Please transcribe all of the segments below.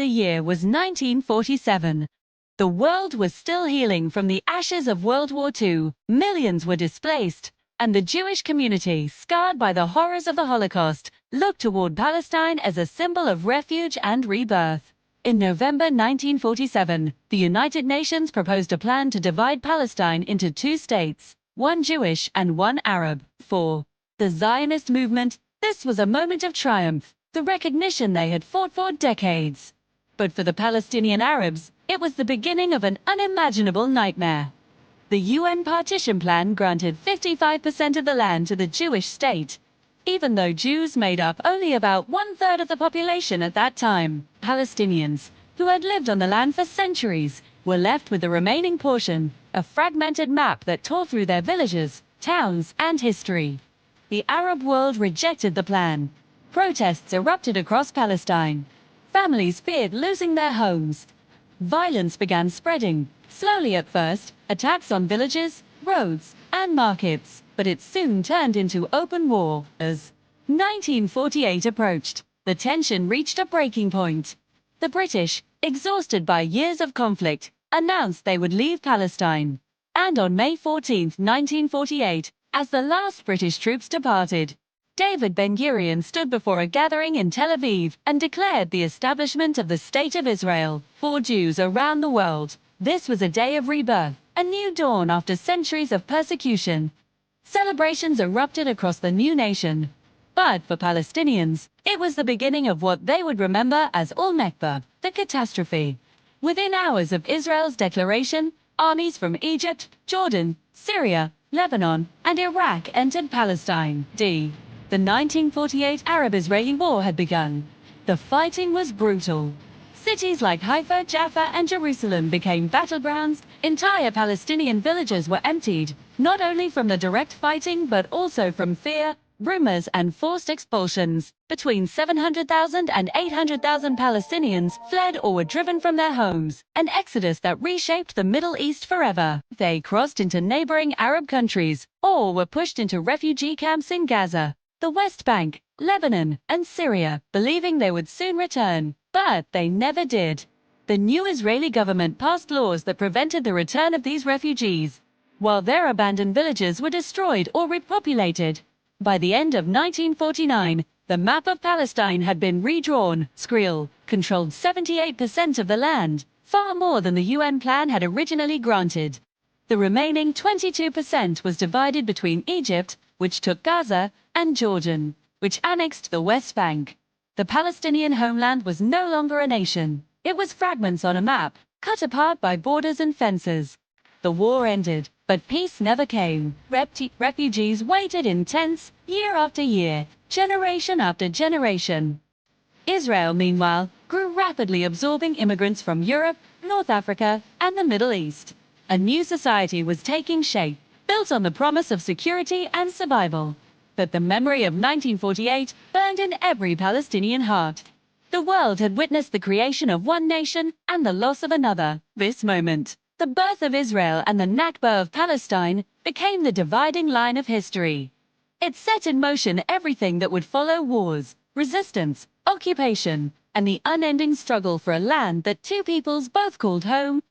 The year was 1947. The world was still healing from the ashes of World War II. Millions were displaced, and the Jewish community, scarred by the horrors of the Holocaust, looked toward Palestine as a symbol of refuge and rebirth. In November 1947, the United Nations proposed a plan to divide Palestine into two states, one Jewish and one Arab. For the Zionist movement, this was a moment of triumph, the recognition they had fought for decades. But for the Palestinian Arabs, it was the beginning of an unimaginable nightmare. The UN partition plan granted 55% of the land to the Jewish state. Even though Jews made up only about 1/3 of the population at that time, Palestinians, who had lived on the land for centuries, were left with the remaining portion, a fragmented map that tore through their villages, towns, and history. The Arab world rejected the plan. Protests erupted across Palestine. Families feared losing their homes. Violence began spreading, slowly at first, attacks on villages, roads, and markets, but it soon turned into open war. As 1948 approached, the tension reached a breaking point. The British, exhausted by years of conflict, announced they would leave Palestine. And on May 14, 1948, as the last British troops departed, David Ben-Gurion stood before a gathering in Tel Aviv and declared the establishment of the State of Israel. For Jews around the world, this was a day of rebirth, a new dawn after centuries of persecution. Celebrations erupted across the new nation. But for Palestinians, it was the beginning of what they would remember as Al-Nakba, the catastrophe. Within hours of Israel's declaration, armies from Egypt, Jordan, Syria, Lebanon, and Iraq entered Palestine. The 1948 Arab-Israeli War had begun. The fighting was brutal. Cities like Haifa, Jaffa, and Jerusalem became battlegrounds. Entire Palestinian villages were emptied, not only from the direct fighting but also from fear, rumors, and forced expulsions. Between 700,000 and 800,000 Palestinians fled or were driven from their homes, an exodus that reshaped the Middle East forever. They crossed into neighboring Arab countries or were pushed into refugee camps in Gaza, the West Bank, Lebanon, and Syria, believing they would soon return. But they never did. The new Israeli government passed laws that prevented the return of these refugees, while their abandoned villages were destroyed or repopulated. By the end of 1949, the map of Palestine had been redrawn. Israel controlled 78% of the land, far more than the UN plan had originally granted. The remaining 22% was divided between Egypt, which took Gaza, and Jordan, which annexed the West Bank. The Palestinian homeland was no longer a nation. It was fragments on a map, cut apart by borders and fences. The war ended, but peace never came. Refugees waited in tents, year after year, generation after generation. Israel, meanwhile, grew rapidly, absorbing immigrants from Europe, North Africa, and the Middle East. A new society was taking shape, built on the promise of security and survival. But the memory of 1948 burned in every Palestinian heart. The world had witnessed the creation of one nation and the loss of another. This moment, the birth of Israel and the Nakba of Palestine, became the dividing line of history. It set in motion everything that would follow: wars, resistance, occupation, and the unending struggle for a land that two peoples both called home.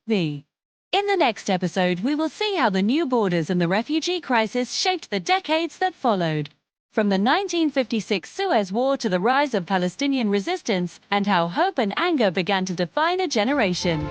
In the next episode, we will see how the new borders and the refugee crisis shaped the decades that followed. From the 1956 Suez War to the rise of Palestinian resistance, and how hope and anger began to define a generation.